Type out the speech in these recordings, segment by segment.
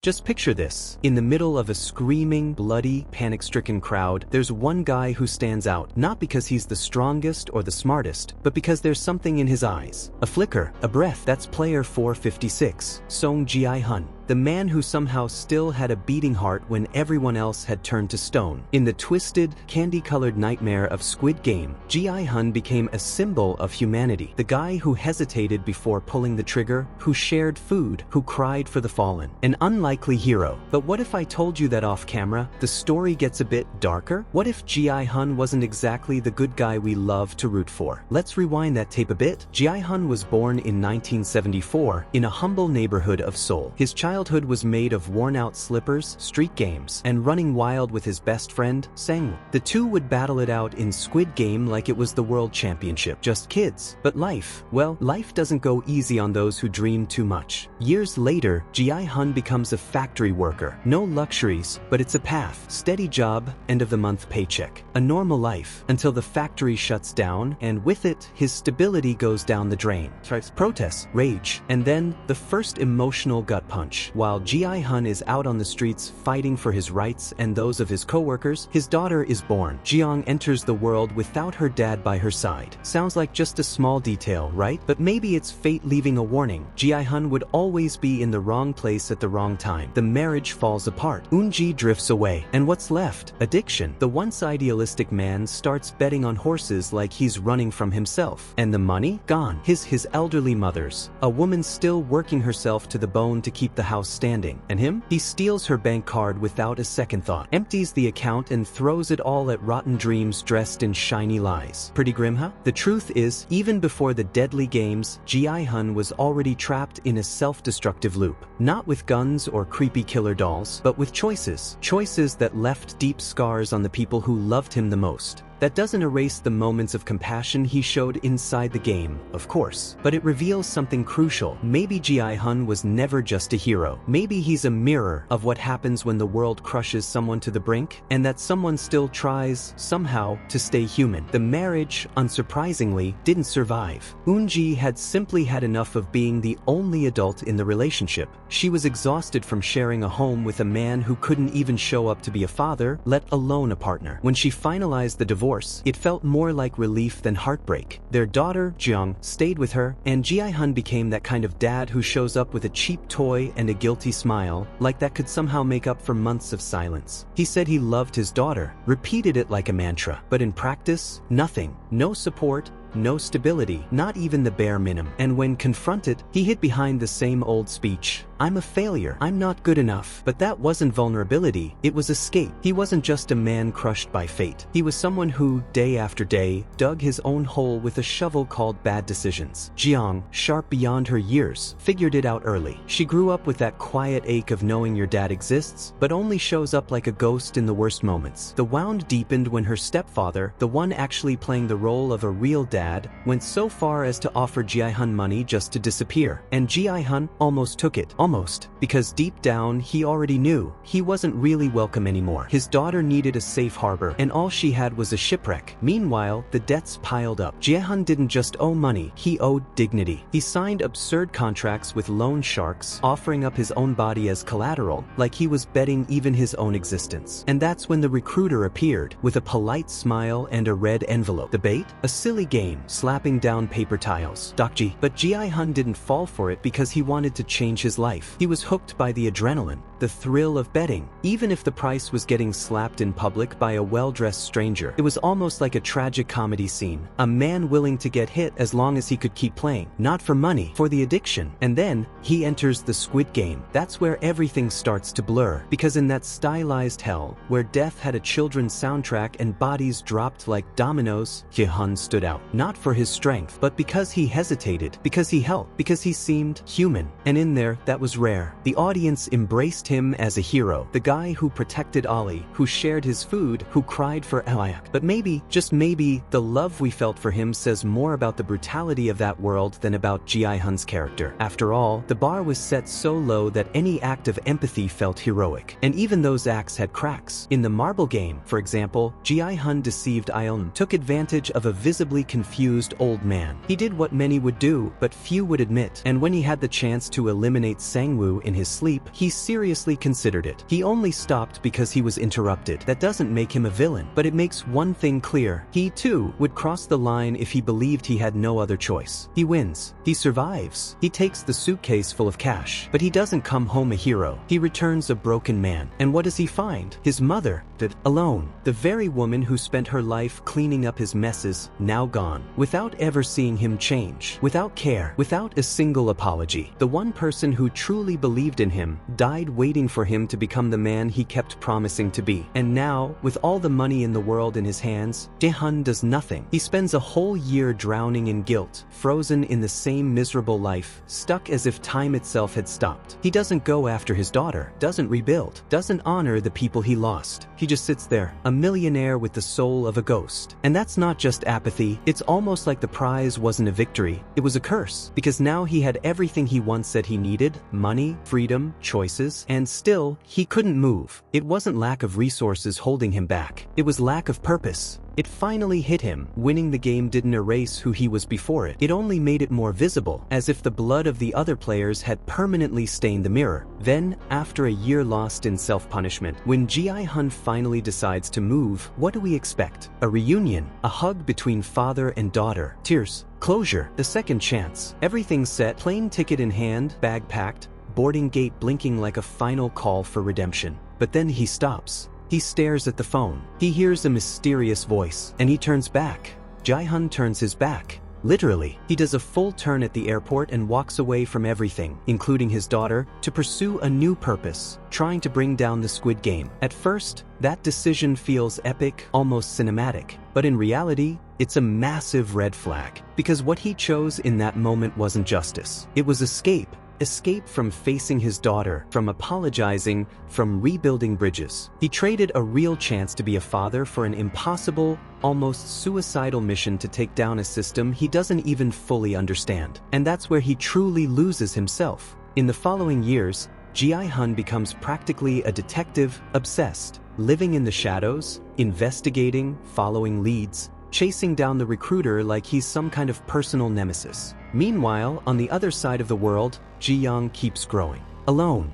Just picture this. In the middle of a screaming, bloody, panic-stricken crowd, there's one guy who stands out, not because he's the strongest or the smartest, but because there's something in his eyes. A flicker, a breath. That's player 456, Gi-hun. The man who somehow still had a beating heart when everyone else had turned to stone. In the twisted, candy-colored nightmare of Squid Game, Gi-hun became a symbol of humanity. The guy who hesitated before pulling the trigger, who shared food, who cried for the fallen. An unlikely hero. But what if I told you that off camera, the story gets a bit darker? What if Gi-hun wasn't exactly the good guy we love to root for? Let's rewind that tape a bit. Gi-hun was born in 1974 in a humble neighborhood of Seoul. His childhood was made of worn-out slippers, street games, and running wild with his best friend, Sang-woo. The two would battle it out in Squid Game like it was the world championship. Just kids. But life, well, life doesn't go easy on those who dream too much. Years later, Gi-hun becomes a factory worker. No luxuries, but it's a path. Steady job, end-of-the-month paycheck. A normal life, until the factory shuts down, and with it, his stability goes down the drain. Protests, rage, and then the first emotional gut punch. While Gi-hun is out on the streets fighting for his rights and those of his co-workers, his daughter is born. Ji-young enters the world without her dad by her side. Sounds like just a small detail, right? But maybe it's fate leaving a warning. Gi-hun would always be in the wrong place at the wrong time. The marriage falls apart. Eun-ji drifts away. And what's left? Addiction. The once idealistic man starts betting on horses like he's running from himself. And the money? Gone. His elderly mother's. A woman still working herself to the bone to keep the house standing. And him? He steals her bank card without a second thought, empties the account and throws it all at rotten dreams dressed in shiny lies. Pretty grim, huh? The truth is, even before the deadly games, Gi-hun was already trapped in a self-destructive loop. Not with guns or creepy killer dolls, but with choices. Choices that left deep scars on the people who loved him the most. That doesn't erase the moments of compassion he showed inside the game, of course, but it reveals something crucial. Maybe Gi-hun was never just a hero. Maybe he's a mirror of what happens when the world crushes someone to the brink, and that someone still tries, somehow, to stay human. The marriage, unsurprisingly, didn't survive. Eun-ji had simply had enough of being the only adult in the relationship. She was exhausted from sharing a home with a man who couldn't even show up to be a father, let alone a partner. When she finalized the divorce, it felt more like relief than heartbreak. Their daughter, Ji-young, stayed with her, and Gi-hun became that kind of dad who shows up with a cheap toy and a guilty smile, like that could somehow make up for months of silence. He said he loved his daughter, repeated it like a mantra, but in practice, nothing. No support, no stability, not even the bare minimum. And when confronted, he hid behind the same old speech. I'm a failure. I'm not good enough. But that wasn't vulnerability. It was escape. He wasn't just a man crushed by fate. He was someone who, day after day, dug his own hole with a shovel called bad decisions. Ji-young, sharp beyond her years, figured it out early. She grew up with that quiet ache of knowing your dad exists, but only shows up like a ghost in the worst moments. The wound deepened when her stepfather, the one actually playing the role of a real dad, went so far as to offer Gi-hun money just to disappear. And Gi-hun almost took it. Almost. Because deep down, he already knew he wasn't really welcome anymore. His daughter needed a safe harbor, and all she had was a shipwreck. Meanwhile, the debts piled up. Gi-hun didn't just owe money, he owed dignity. He signed absurd contracts with loan sharks, offering up his own body as collateral, like he was betting even his own existence. And that's when the recruiter appeared, with a polite smile and a red envelope. The bait? A silly game, slapping down paper tiles. Dokji. But Gi-hun didn't fall for it because he wanted to change his life. He was hooked by the adrenaline, the thrill of betting, even if the price was getting slapped in public by a well-dressed stranger. It was almost like a tragic comedy scene. A man willing to get hit as long as he could keep playing, not for money, for the addiction. And then, he enters the Squid Game. That's where everything starts to blur, because in that stylized hell, where death had a children's soundtrack and bodies dropped like dominoes, Gi-hun stood out. Not for his strength, but because he hesitated, because he helped, because he seemed human. And in there, that was rare. The audience embraced him as a hero, the guy who protected Ali, who shared his food, who cried for Alayak. But maybe, just maybe, the love we felt for him says more about the brutality of that world than about Gi-hun's character. After all, the bar was set so low that any act of empathy felt heroic. And even those acts had cracks. In the marble game, for example, Gi-hun deceived Ilm, took advantage of a visibly confused old man. He did what many would do, but few would admit. And when he had the chance to eliminate Sang-woo in his sleep, he seriously seriously considered it. He only stopped because he was interrupted. That doesn't make him a villain, but it makes one thing clear. He, too, would cross the line if he believed he had no other choice. He wins. He survives. He takes the suitcase full of cash. But he doesn't come home a hero. He returns a broken man. And what does he find? His mother, dead, alone. The very woman who spent her life cleaning up his messes, now gone. Without ever seeing him change. Without care. Without a single apology. The one person who truly believed in him died waiting for him to become the man he kept promising to be. And now, with all the money in the world in his hands, Gi-hun does nothing. He spends a whole year drowning in guilt, frozen in the same miserable life, stuck as if time itself had stopped. He doesn't go after his daughter, doesn't rebuild, doesn't honor the people he lost. He just sits there, a millionaire with the soul of a ghost. And that's not just apathy, it's almost like the prize wasn't a victory, it was a curse. Because now he had everything he once said he needed: money, freedom, choices, and still, he couldn't move. It wasn't lack of resources holding him back, it was lack of purpose. It finally hit him. Winning the game didn't erase who he was before it. It only made it more visible, as if the blood of the other players had permanently stained the mirror. Then, after a year lost in self-punishment, when Gi-hun finally decides to move, what do we expect? A reunion, a hug between father and daughter, tears, closure, the second chance. Everything set, plane ticket in hand, bag packed, boarding gate blinking like a final call for redemption. But then he stops. He stares at the phone. He hears a mysterious voice, and he turns back. Gi-hun turns his back. Literally, he does a full turn at the airport and walks away from everything, including his daughter, to pursue a new purpose, trying to bring down the Squid Game. At first, that decision feels epic, almost cinematic. But in reality, it's a massive red flag. Because what he chose in that moment wasn't justice. It was escape. Escape from facing his daughter, from apologizing, from rebuilding bridges. He traded a real chance to be a father for an impossible, almost suicidal mission to take down a system he doesn't even fully understand. And that's where he truly loses himself. In the following years, Gi-hun becomes practically a detective, obsessed, living in the shadows, investigating, following leads, chasing down the recruiter like he's some kind of personal nemesis. Meanwhile, on the other side of the world, Ji-young keeps growing. Alone,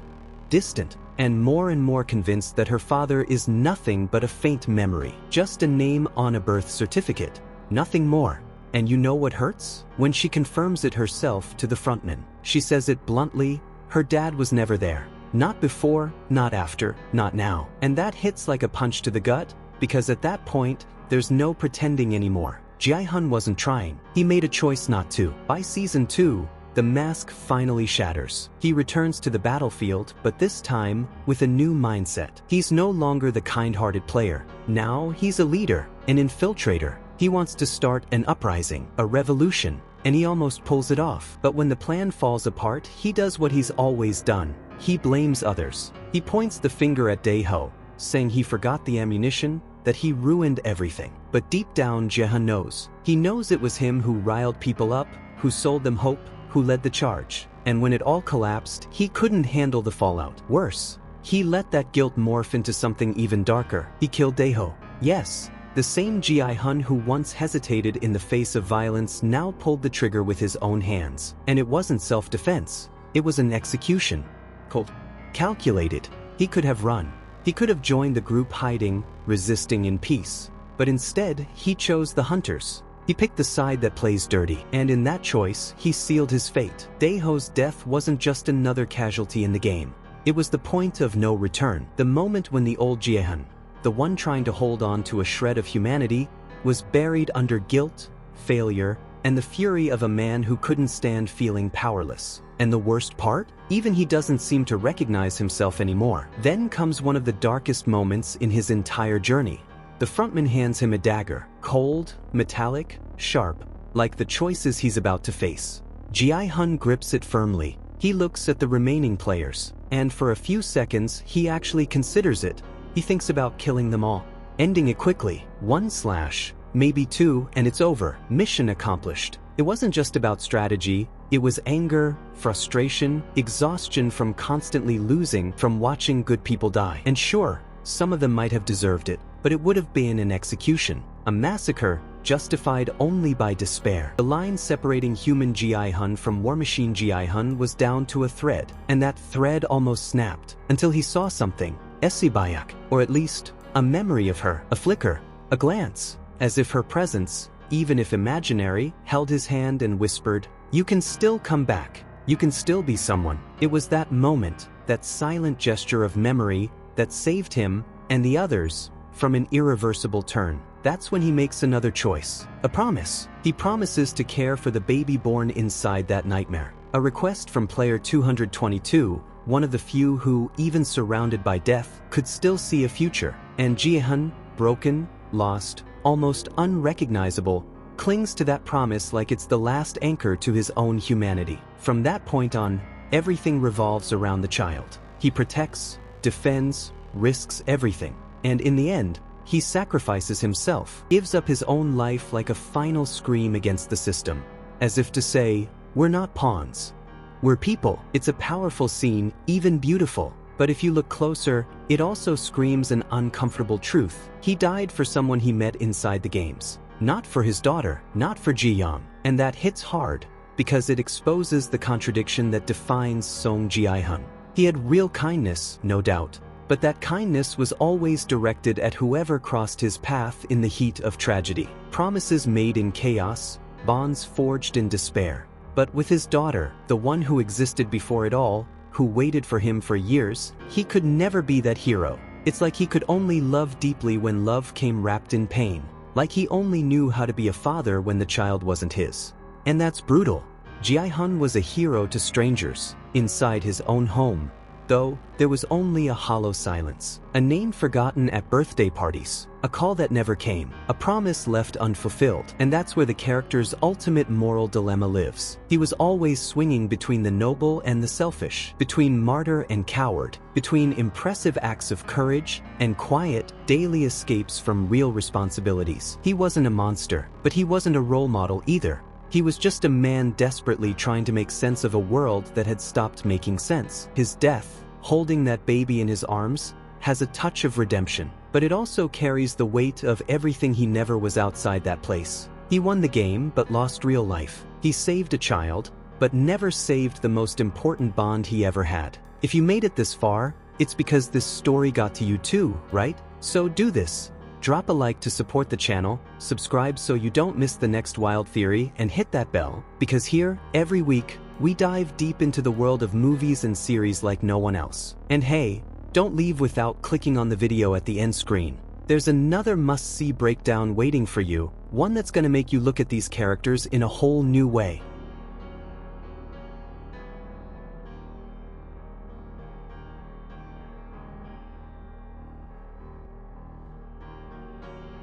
distant, and more convinced that her father is nothing but a faint memory. Just a name on a birth certificate. Nothing more. And you know what hurts? When she confirms it herself to the frontman. She says it bluntly, her dad was never there. Not before, not after, not now. And that hits like a punch to the gut, because at that point, there's no pretending anymore. Gi-hun wasn't trying. He made a choice not to. By season 2, the mask finally shatters. He returns to the battlefield, but this time with a new mindset. He's no longer the kind-hearted player. Now he's a leader, an infiltrator. He wants to start an uprising, a revolution, and he almost pulls it off. But when the plan falls apart, he does what he's always done. He blames others. He points the finger at Dae-ho, saying he forgot the ammunition, that he ruined everything. But deep down, Gi-hun knows. He knows it was him who riled people up, who sold them hope, who led the charge. And when it all collapsed, he couldn't handle the fallout. Worse, he let that guilt morph into something even darker. He killed Dae-ho. Yes, the same Gi-hun who once hesitated in the face of violence now pulled the trigger with his own hands. And it wasn't self-defense. It was an execution. Cold. Calculated. He could have run. He could have joined the group hiding, resisting in peace. But instead, he chose the hunters. He picked the side that plays dirty, and in that choice, he sealed his fate. Dae-ho's death wasn't just another casualty in the game. It was the point of no return. The moment when the old Gi-hun, the one trying to hold on to a shred of humanity, was buried under guilt, failure, and the fury of a man who couldn't stand feeling powerless. And the worst part? Even he doesn't seem to recognize himself anymore. Then comes one of the darkest moments in his entire journey. The frontman hands him a dagger, cold, metallic, sharp, like the choices he's about to face. Gi-hun grips it firmly. He looks at the remaining players, and for a few seconds, he actually considers it. He thinks about killing them all, ending it quickly. One slash, maybe two, and it's over. Mission accomplished. It wasn't just about strategy, it was anger, frustration, exhaustion from constantly losing, from watching good people die. And sure, some of them might have deserved it, but it would have been an execution, a massacre, justified only by despair. The line separating human Gi-hun from war machine Gi-hun was down to a thread, and that thread almost snapped, until he saw something, Esibayak, or at least, a memory of her, a flicker, a glance, as if her presence, even if imaginary, held his hand and whispered, "You can still come back. You can still be someone." It was that moment, that silent gesture of memory, that saved him, and the others, from an irreversible turn. That's when he makes another choice. A promise. He promises to care for the baby born inside that nightmare. A request from player 222, one of the few who, even surrounded by death, could still see a future. And Gi-hun, broken, lost, almost unrecognizable, clings to that promise like it's the last anchor to his own humanity. From that point on, everything revolves around the child. He protects, defends, risks everything. And in the end, he sacrifices himself, gives up his own life like a final scream against the system. As if to say, we're not pawns. We're people. It's a powerful scene, even beautiful. But if you look closer, it also screams an uncomfortable truth. He died for someone he met inside the games. Not for his daughter, not for Ji-young. And that hits hard, because it exposes the contradiction that defines Song Gi-hun. He had real kindness, no doubt. But that kindness was always directed at whoever crossed his path in the heat of tragedy. Promises made in chaos, bonds forged in despair. But with his daughter, the one who existed before it all, who waited for him for years, he could never be that hero. It's like he could only love deeply when love came wrapped in pain. Like he only knew how to be a father when the child wasn't his. And that's brutal. Gi-hun was a hero to strangers, inside his own home. Though, there was only a hollow silence. A name forgotten at birthday parties. A call that never came. A promise left unfulfilled. And that's where the character's ultimate moral dilemma lives. He was always swinging between the noble and the selfish. Between martyr and coward. Between impressive acts of courage and quiet, daily escapes from real responsibilities. He wasn't a monster, but he wasn't a role model either. He was just a man desperately trying to make sense of a world that had stopped making sense. His death, holding that baby in his arms, has a touch of redemption, but it also carries the weight of everything he never was outside that place. He won the game but lost real life. He saved a child, but never saved the most important bond he ever had. If you made it this far, it's because this story got to you too, right? So do this. Drop a like to support the channel, subscribe so you don't miss the next wild theory, and hit that bell, because here, every week, we dive deep into the world of movies and series like no one else. And hey, don't leave without clicking on the video at the end screen. There's another must-see breakdown waiting for you, one that's gonna make you look at these characters in a whole new way.